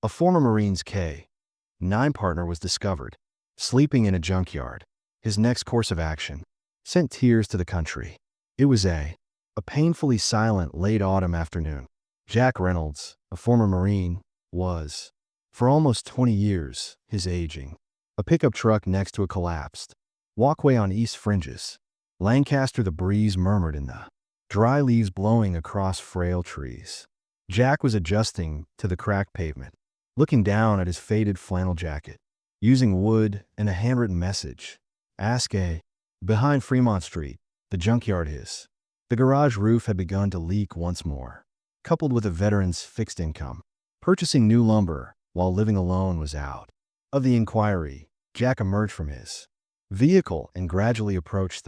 A former Marine's K-9 partner was discovered, sleeping in a junkyard. His next course of action sent tears to the country. It was a painfully silent late autumn afternoon. Jack Reynolds, a former Marine, was, for almost 20 years, his aging. A pickup truck next to a collapsed walkway on East Fringes. Lancaster, the breeze murmured in the dry leaves blowing across frail trees. Jack was adjusting to the cracked pavement, looking down at his faded flannel jacket, using wood and a handwritten message. Ask A. Behind Fremont Street, the junkyard his. The garage roof had begun to leak once more, coupled with a veteran's fixed income. Purchasing new lumber while living alone was out of the inquiry. Jack emerged from his vehicle and gradually approached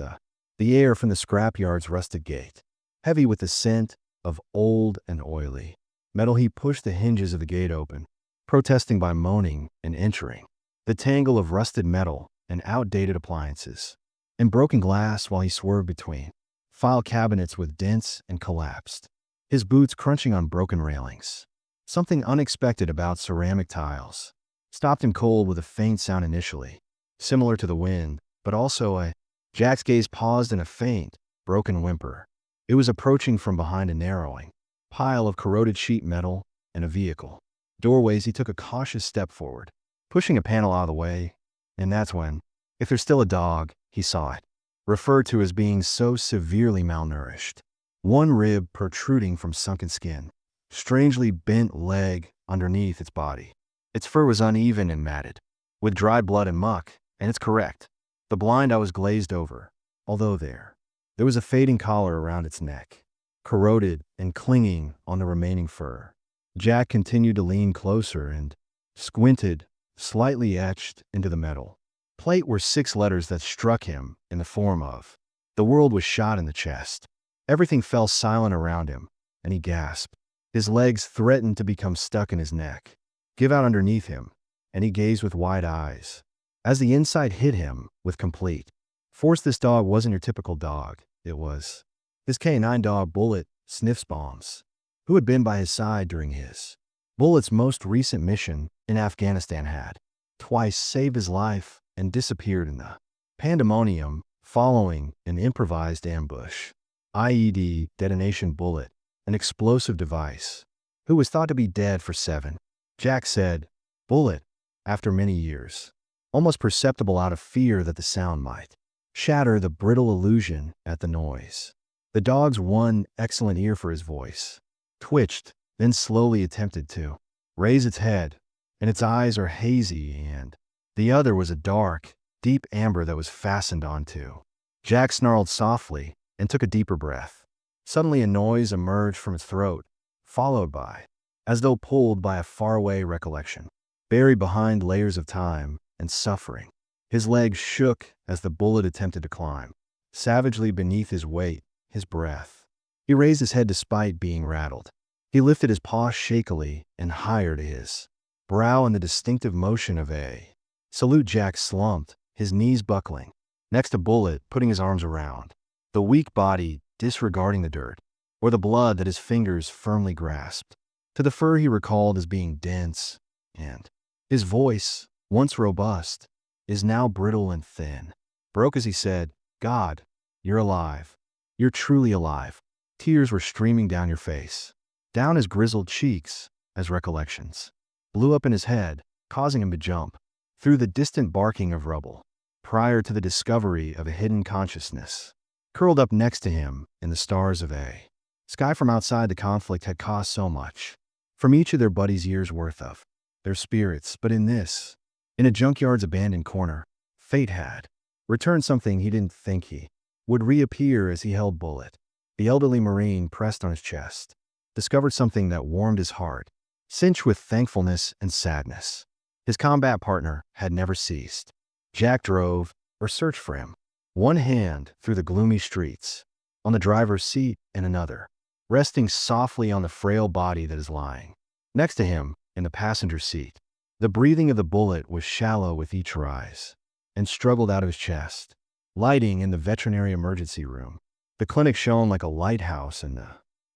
the air from the scrapyard's rusted gate. Heavy with the scent of old and oily metal, he pushed the hinges of the gate open, protesting by moaning and entering the tangle of rusted metal and outdated appliances and broken glass while he swerved between file cabinets with dents and collapsed, his boots crunching on broken railings. Something unexpected about ceramic tiles stopped him cold with a faint sound initially, similar to the wind, but also a... Jack's gaze paused in a faint, broken whimper. It was approaching from behind a narrowing pile of corroded sheet metal and a vehicle. Doorways, he took a cautious step forward, pushing a panel out of the way, and that's when, if there's still a dog, he saw it, referred to as being so severely malnourished. One rib protruding from sunken skin, strangely bent leg underneath its body. Its fur was uneven and matted, with dried blood and muck, and it's correct. The blind eye was glazed over, although there was a fading collar around its neck, corroded and clinging on the remaining fur. Jack continued to lean closer and squinted, slightly etched into the metal plate were 6 letters that struck him in the form of. The world was shot in the chest. Everything fell silent around him, and he gasped. His legs threatened to become stuck in his neck, give out underneath him, and he gazed with wide eyes. As the insight hit him with complete force, this dog wasn't your typical dog. It was his K-9 dog, Bullet Sniffs Bombs, who had been by his side during his Bullet's most recent mission in Afghanistan, had twice saved his life and disappeared in the pandemonium following an improvised ambush. IED detonation. Bullet, an explosive device, who was thought to be dead for 7. Jack said, Bullet, after many years, almost perceptible out of fear that the sound might shatter the brittle illusion at the noise. The dog's one excellent ear for his voice twitched, then slowly attempted to raise its head, and its eyes are hazy, and the other was a dark, deep amber that was fastened onto. Jack snarled softly and took a deeper breath. Suddenly a noise emerged from its throat, followed by, as though pulled by a faraway recollection, buried behind layers of time and suffering. His legs shook as the Bullet attempted to climb savagely beneath his weight, his breath. He raised his head despite being rattled. He lifted his paw shakily and higher to his brow in the distinctive motion of a salute. Jack slumped, his knees buckling, next to Bullet, putting his arms around the weak body, disregarding the dirt or the blood that his fingers firmly grasped. To the fur he recalled as being dense, and his voice, once robust, is now brittle and thin, broke as he said, God, you're alive. You're truly alive. Tears were streaming down your face, down his grizzled cheeks, as recollections blew up in his head, causing him to jump through the distant barking of rubble, prior to the discovery of a hidden consciousness. Curled up next to him in the stars of a sky from outside, the conflict had cost so much from each of their buddies' years' worth of their spirits, but in a junkyard's abandoned corner, fate had returned something he didn't think he would reappear. As he held Bullet, the elderly Marine pressed on his chest, discovered something that warmed his heart, cinched with thankfulness and sadness. His combat partner had never ceased. Jack drove, or searched for him, one hand through the gloomy streets, on the driver's seat, and another resting softly on the frail body that is lying next to him in the passenger seat. The breathing of the Bullet was shallow with each rise, and struggled out of his chest. Lighting in the veterinary emergency room. The clinic shone like a lighthouse, and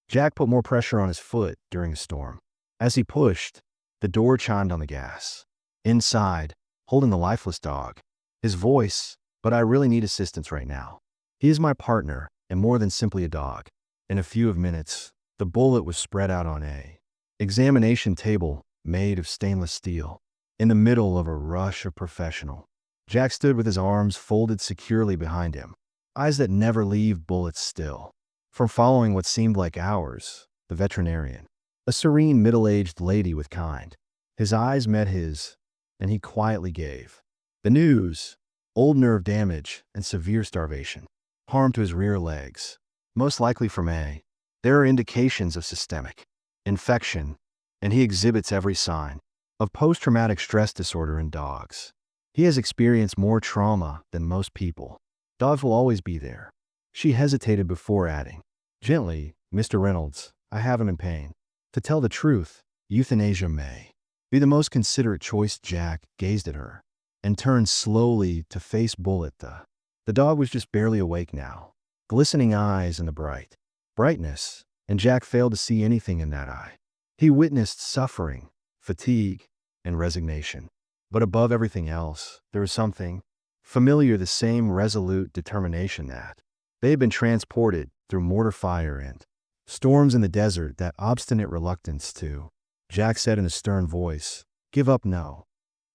Jack put more pressure on his foot during the storm. As he pushed, The door chimed on the gas. Inside, holding the lifeless dog. His voice, "But I really need assistance right now. He is my partner, and more than simply a dog." In a few minutes, the bullet was spread out on a examination table made of stainless steel. In the middle of a rush of professional, Jack stood with his arms folded securely behind him, eyes that never leave Bullet's still. From following what seemed like hours, the veterinarian, a serene middle-aged lady with kind, his eyes met his, and he quietly gave the news: old nerve damage and severe starvation, harm to his rear legs, most likely from a. There are indications of systemic infection, and he exhibits every sign of post-traumatic stress disorder in dogs. He has experienced more trauma than most people. Dogs will always be there. She hesitated before adding, gently, "Mr. Reynolds, I have him in pain. To tell the truth, euthanasia may be the most considerate choice." Jack gazed at her and turned slowly to face Bullet. The dog was just barely awake now, glistening eyes in the brightness, and Jack failed to see anything in that eye. He witnessed suffering, fatigue, and resignation. But above everything else, there was something familiar, the same resolute determination that they had been transported through mortar fire and storms in the desert, that obstinate reluctance to, Jack said in a stern voice, "give up no.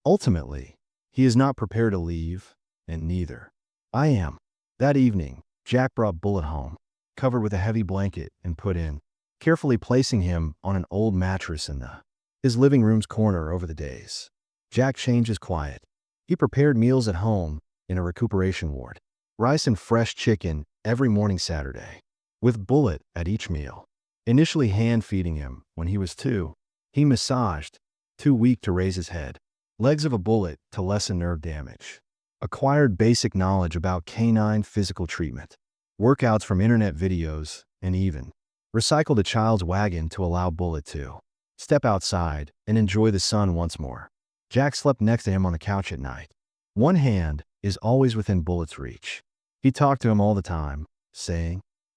Ultimately, he is not prepared to leave, and neither I am." That evening, Jack brought Bullet home, covered with a heavy blanket, and put in, carefully placing him on an old mattress in his living room's corner. Over the days, Jack changed his quiet. He prepared meals at home in a recuperation ward, rice and fresh chicken every morning Saturday, with Bullet at each meal. Initially hand-feeding him when he was 2, he massaged, too weak to raise his head, legs of a Bullet to lessen nerve damage. Acquired basic knowledge about canine physical treatment, workouts from internet videos, and even recycled a child's wagon to allow Bullet to step outside and enjoy the sun once more. Jack slept next to him on the couch at night. One hand is always within Bullet's reach. He talked to him all the time,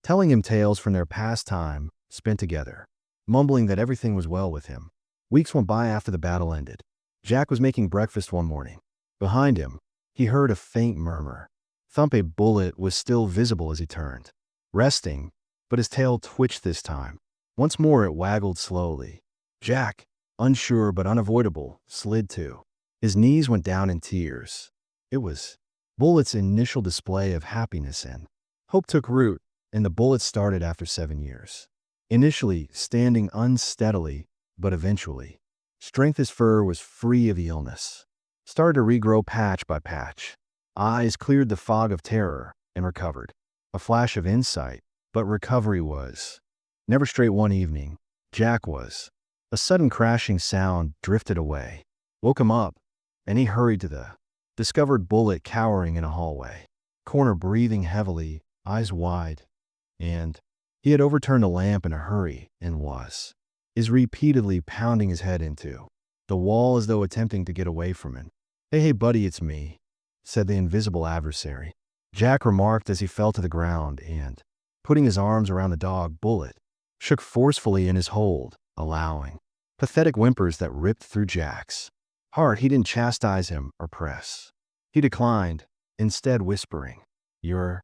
telling him tales from their past time spent together, mumbling that everything was well with him. Weeks went by after the battle ended. Jack was making breakfast one morning. Behind him, he heard a faint murmur. Thump. A Bullet was still visible as he turned, resting, but his tail twitched this time. Once more it waggled slowly. Jack, unsure but unavoidable, slid to his knees, went down in tears. It was Bullet's initial display of happiness, and hope took root, and the Bullet started after 7 years. Initially standing unsteadily, but eventually, strength. His fur was free of the illness, started to regrow patch by patch. Eyes cleared the fog of terror and recovered. A flash of insight, but recovery was never straight. One evening, Jack was. A sudden crashing sound drifted away, woke him up, and he hurried to the discovered Bullet cowering in a hallway corner, breathing heavily, eyes wide, and he had overturned a lamp in a hurry and is repeatedly pounding his head into the wall as though attempting to get away from it. Hey, buddy, it's me," said the invisible adversary. Jack remarked as he fell to the ground and, putting his arms around the dog, Bullet shook forcefully in his hold, allowing pathetic whimpers that ripped through Jack's heart. He didn't chastise him or press. He declined, instead whispering, You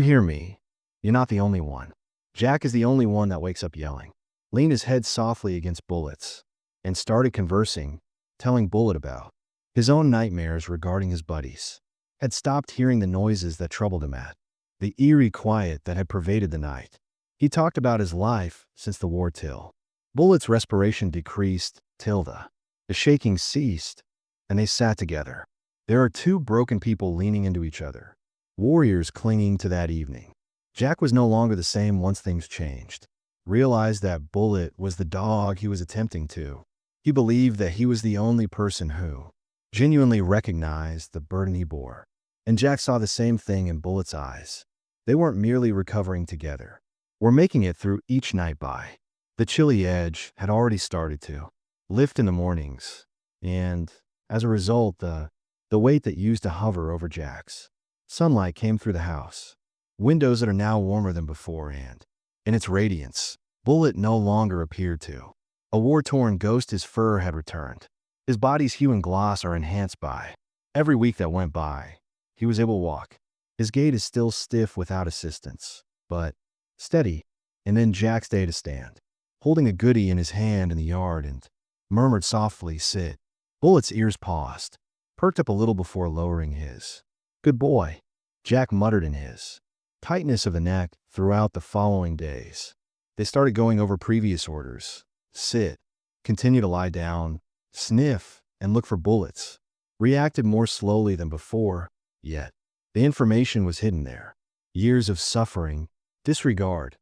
hear me? You're not the only one. Jack is the only one that wakes up yelling." Leaned his head softly against Bullet's and started conversing, telling Bullet about his own nightmares regarding his buddies. Had stopped hearing the noises that troubled him, at the eerie quiet that had pervaded the night. He talked about his life since the war, till Bullet's respiration decreased, till the shaking ceased, and they sat together. There are 2 broken people leaning into each other, warriors clinging to that evening. Jack was no longer the same once things changed. Realized that Bullet was the dog he was attempting to. He believed that he was the only person who genuinely recognized the burden he bore. And Jack saw the same thing in Bullet's eyes. They weren't merely recovering together, were making it through each night by. The chilly edge had already started to lift in the mornings, and as a result, the weight that used to hover over Jack's sunlight came through the house. Windows that are now warmer than before, and in its radiance, Bullet no longer appeared to A war-torn ghost, his fur had returned. His body's hue and gloss are enhanced by. Every week that went by, he was able to walk. His gait is still stiff without assistance, but steady. And then Jack's day to stand, holding a goodie in his hand in the yard, and murmured softly, "Sit." Bullet's ears paused, perked up a little before lowering his. "Good boy," Jack muttered in his. Tightness of the neck throughout the following days. They started going over previous orders. Sit, continue to lie down, sniff, and look for bullets. Reacted more slowly than before, yet the information was hidden there. Years of suffering, disregard,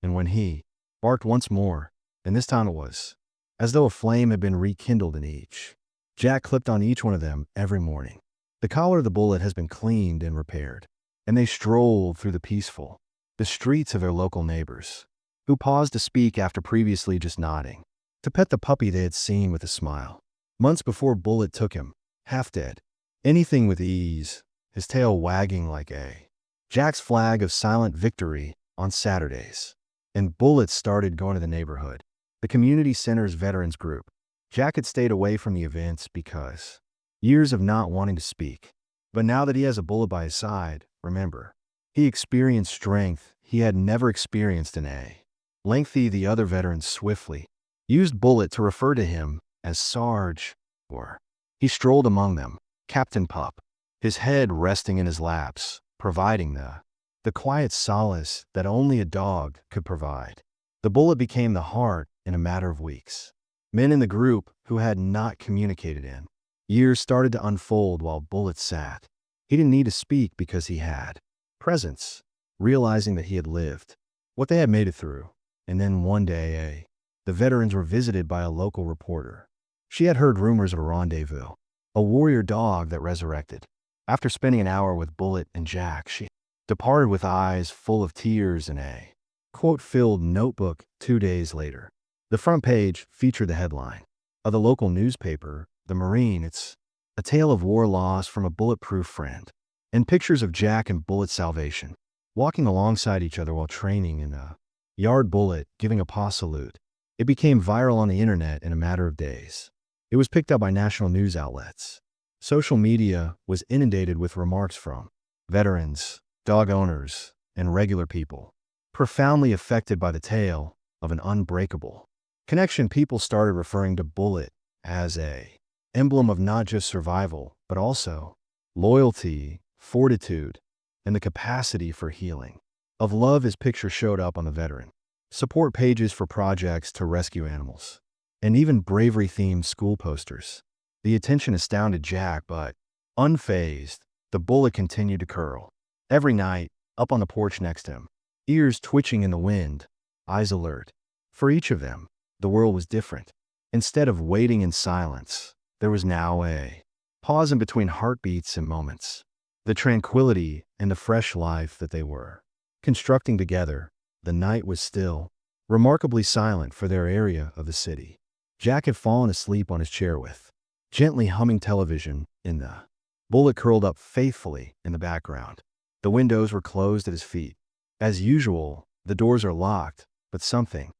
and when he barked once more, and this time it was as though a flame had been rekindled in each. Jack clipped on each one of them every morning. The collar of the bullet has been cleaned and repaired, and they strolled through the streets of their local neighbors, who paused to speak after previously just nodding, to pet the puppy they had seen with a smile. Months before Bullet took him, half dead, anything with ease, his tail wagging like a Jack's flag of silent victory on Saturdays. And Bullet started going to the neighborhood, the community center's veterans group. Jack had stayed away from the events because years of not wanting to speak. But now that he has a bullet by his side, remember, he experienced strength he had never experienced in a lengthy. The other veterans swiftly used Bullet to refer to him as Sarge, or he strolled among them, Captain Pup, his head resting in his laps, providing the quiet solace that only a dog could provide. The Bullet became the heart in a matter of weeks. Men in the group who had not communicated in years started to unfold while Bullet sat. He didn't need to speak because he had presence, realizing that he had lived what they had made it through. And then one day, the veterans were visited by a local reporter. She had heard rumors of a rendezvous, a warrior dog that resurrected. After spending an hour with Bullet and Jack, she departed with eyes full of tears and a quote-filled notebook 2 days later. The front page featured the headline of the local newspaper, The Marine. It's a tale of war loss from a bulletproof friend, and pictures of Jack and Bullet's salvation, walking alongside each other while training in a yard. Bullet giving a paw salute. It became viral on the internet in a matter of days. It was picked up by national news outlets. Social media was inundated with remarks from veterans, dog owners, and regular people, profoundly affected by the tale of an unbreakable connection. People started referring to Bullet as a emblem of not just survival, but also loyalty, fortitude, and the capacity for healing. Of love, his picture showed up on the veteran support pages for projects to rescue animals, and even bravery-themed school posters. The attention astounded Jack, but unfazed, the Bullet continued to curl. Every night, up on the porch next to him, ears twitching in the wind, eyes alert. For each of them, the world was different. Instead of waiting in silence, there was now a pause in between heartbeats and moments. The tranquility and the fresh life that they were constructing together. The night was still, remarkably silent for their area of the city. Jack had fallen asleep on his chair with gently humming television in the Bullet curled up faithfully in the background. The windows were closed at his feet. As usual, the doors are locked, but something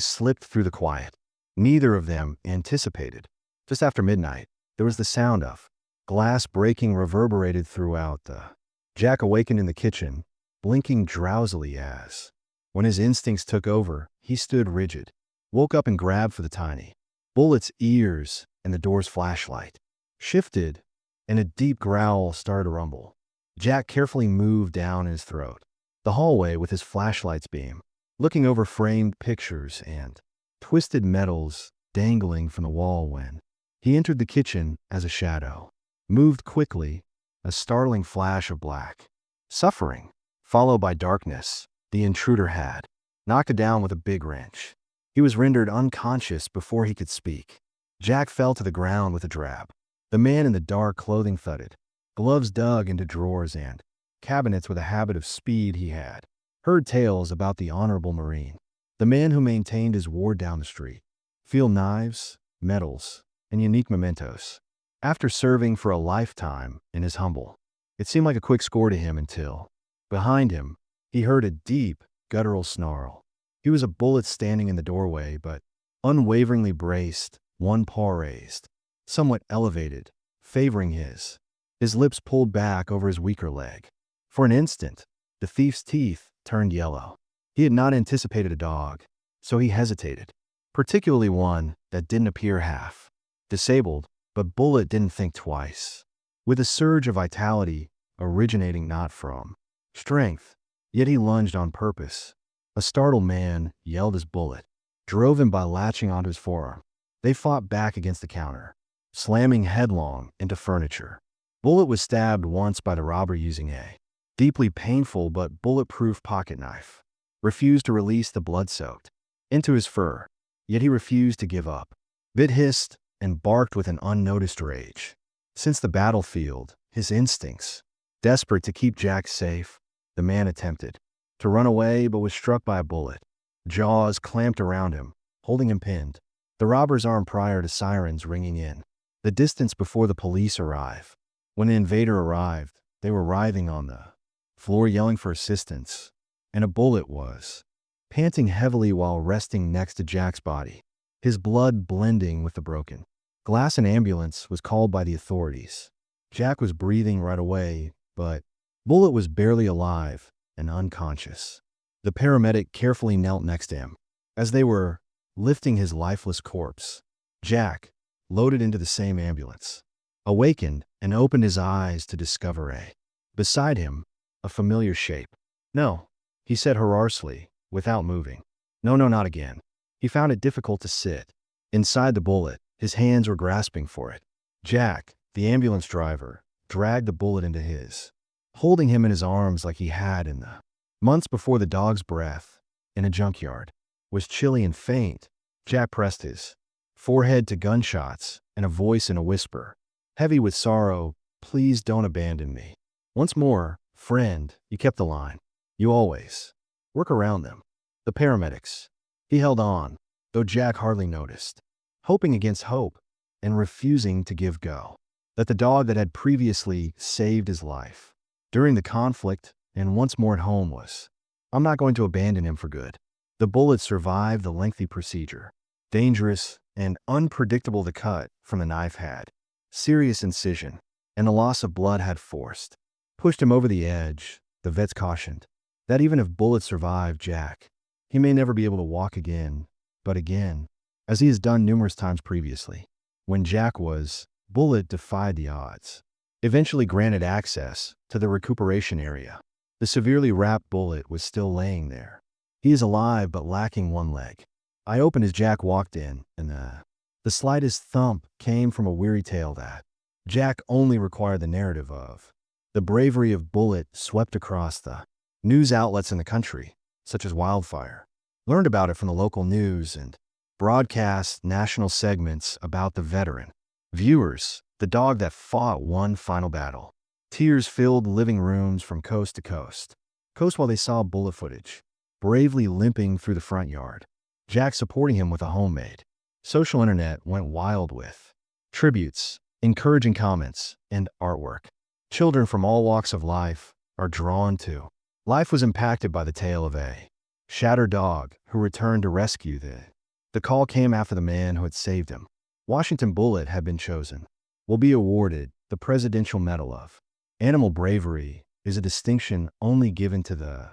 slipped through the quiet. Neither of them anticipated. Just after midnight, there was the sound of glass breaking reverberated throughout the. Jack awakened in the kitchen, blinking drowsily as, when his instincts took over, he stood rigid, woke up and grabbed for the tiny Bullet's ears, and the door's flashlight shifted, and a deep growl started to rumble. Jack carefully moved down his throat, the hallway with his flashlight's beam, looking over framed pictures and twisted metals dangling from the wall when he entered the kitchen as a shadow moved quickly, a startling flash of black suffering, followed by darkness. The intruder had knocked it down with a big wrench. He was rendered unconscious before he could speak. Jack fell to the ground with a drab. The man in the dark clothing thudded, gloves dug into drawers and cabinets with a habit of speed. He had heard tales about the honorable Marine, the man who maintained his ward down the street, field knives, medals, and unique mementos. After serving for a lifetime in his humble, it seemed like a quick score to him until, behind him, he heard a deep, guttural snarl. He was a Bullet standing in the doorway, but unwaveringly braced, one paw raised, somewhat elevated, favoring his. His lips pulled back over his weaker leg. For an instant, the thief's teeth turned yellow. He had not anticipated a dog, so he hesitated, particularly one that didn't appear half disabled, but Bullet didn't think twice. With a surge of vitality originating not from strength, yet he lunged on purpose. A startled man yelled as Bullet drove him by latching onto his forearm. They fought back against the counter, slamming headlong into furniture. Bullet was stabbed once by the robber using a deeply painful but bulletproof pocket knife. Refused to release the blood-soaked into his fur, yet he refused to give up. Bit hissed and barked with an unnoticed rage. Since the battlefield, his instincts, desperate to keep Jack safe, the man attempted to run away but was struck by a bullet. Jaws clamped around him, holding him pinned. The robber's arm prior to sirens ringing in. The distance before the police arrive. When the invader arrived, they were writhing on the floor yelling for assistance, and a Bullet was panting heavily while resting next to Jack's body, his blood blending with the broken glass. An ambulance was called by the authorities. Jack was breathing right away, but Bullet was barely alive and unconscious. The paramedic carefully knelt next to him. As they were lifting his lifeless corpse, Jack loaded into the same ambulance, awakened and opened his eyes to discover beside him, a familiar shape. "No," he said hoarsely, without moving. No, not again." He found it difficult to sit inside the Bullet. His hands were grasping for it. Jack, the ambulance driver, dragged the Bullet into his, holding him in his arms like he had in the months before. The dog's breath, in a junkyard, was chilly and faint. Jack pressed his forehead to gunshots and a voice in a whisper, heavy with sorrow, "Please don't abandon me." "Once more, friend," you kept the line. "You always work around them." The paramedics. He held on, though Jack hardly noticed, hoping against hope and refusing to give go. That the dog that had previously saved his life during the conflict and once more at home was, "I'm not going to abandon him for good." The Bullet survived the lengthy procedure. Dangerous and unpredictable, the cut from the knife had serious incision, and the loss of blood had pushed him over the edge. The vets cautioned that even if Bullet survived Jack, he may never be able to walk again, but again, as he has done numerous times previously. When Jack was, Bullet defied the odds, eventually granted access to the recuperation area. The severely wrapped Bullet was still laying there. He is alive but lacking one leg. I opened as Jack walked in, and the slightest thump came from a weary tale that Jack only required the narrative of. The bravery of Bullet swept across the news outlets in the country, such as wildfire. Learned about it from the local news and broadcast national segments about the veteran. Viewers, the dog that fought one final battle. Tears filled living rooms from coast to coast. While they saw Bullet footage, bravely limping through the front yard. Jack supporting him with a homemade. Social internet went wild with tributes, encouraging comments, and artwork. Children from all walks of life are drawn to. Life was impacted by the tale of a shattered dog who returned to rescue the call came after the man who had saved him. Washington Bullet had been chosen. Will be awarded the Presidential Medal of Animal Bravery, is a distinction only given to the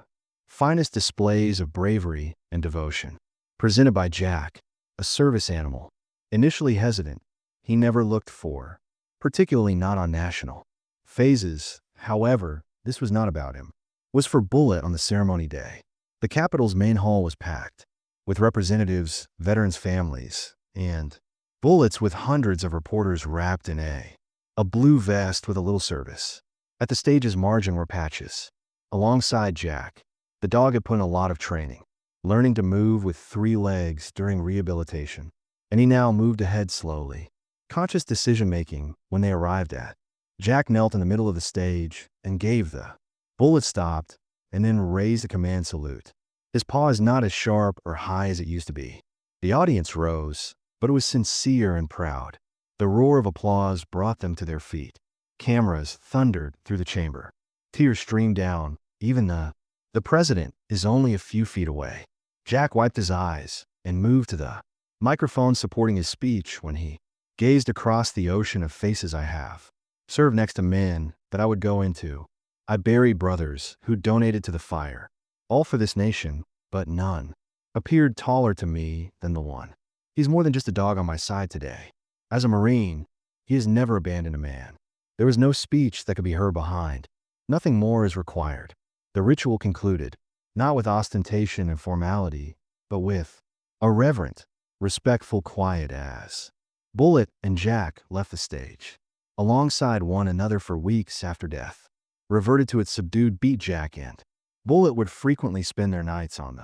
finest displays of bravery and devotion. Presented by Jack, a service animal. Initially hesitant, he never looked for, particularly not on national phases. However, this was not about him. Was for Bullet on the ceremony day. The Capitol's main hall was packed, with representatives, veterans' families, and Bullets with hundreds of reporters wrapped in a blue vest with a little service. At the stage's margin were patches. Alongside Jack, the dog had put in a lot of training, learning to move with 3 legs during rehabilitation, and he now moved ahead slowly. Conscious decision-making when they arrived at. Jack knelt in the middle of the stage and gave the Bullet stopped and then raised a command salute. His paw is not as sharp or high as it used to be. The audience rose, but it was sincere and proud. The roar of applause brought them to their feet. Cameras thundered through the chamber. Tears streamed down. Even the president is only a few feet away. Jack wiped his eyes and moved to the microphone supporting his speech when he gazed across the ocean of faces I have served next to men that I would go into. I buried brothers who donated to the fire, all for this nation, but none appeared taller to me than the one. He's more than just a dog on my side today. As a Marine, he has never abandoned a man. There was no speech that could be heard behind. Nothing more is required. The ritual concluded, not with ostentation and formality, but with a reverent, respectful quiet as Bullet and Jack left the stage, alongside one another for weeks after death. Reverted to its subdued beat, Jack and Bullet would frequently spend their nights on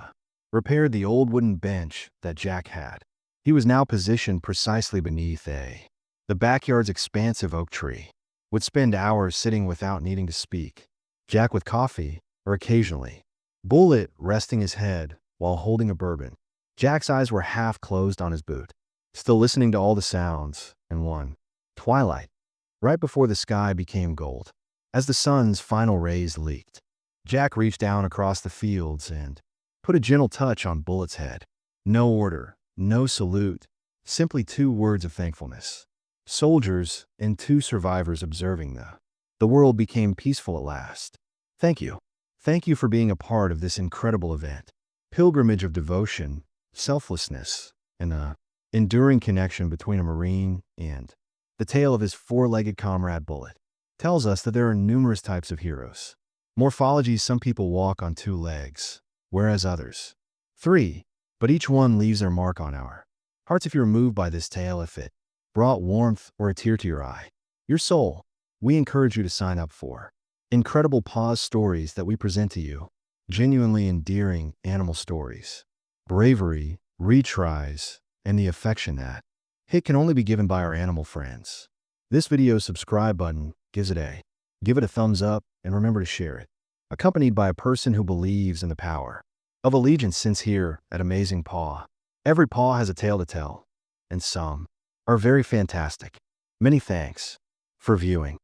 repaired the old wooden bench that Jack had. He was now positioned precisely beneath the backyard's expansive oak tree. Would spend hours sitting without needing to speak. Jack with coffee, or occasionally Bullet resting his head while holding a bourbon. Jack's eyes were half closed on his boot, still listening to all the sounds, and one twilight, right before the sky became gold. As the sun's final rays leaked, Jack reached down across the fields and put a gentle touch on Bullet's head. No order, no salute, simply 2 words of thankfulness. Soldiers and 2 survivors observing the world became peaceful at last. Thank you. Thank you for being a part of this incredible event. Pilgrimage of devotion, selflessness, and a enduring connection between a Marine and the tale of his 4-legged comrade Bullet tells us that there are numerous types of heroes. Morphology: some people walk on 2 legs, whereas others 3, but each one leaves their mark on our hearts. If you're moved by this tale, if it brought warmth or a tear to your eye, your soul, we encourage you to sign up for Incredible Paws stories that we present to you. Genuinely endearing animal stories. Bravery, retries, and the affection that hit can only be given by our animal friends. This video's subscribe button give it a thumbs up, and remember to share it. Accompanied by a person who believes in the power of allegiance. Since here at Amazing Paw, every paw has a tale to tell, and some are very fantastic. Many thanks for viewing.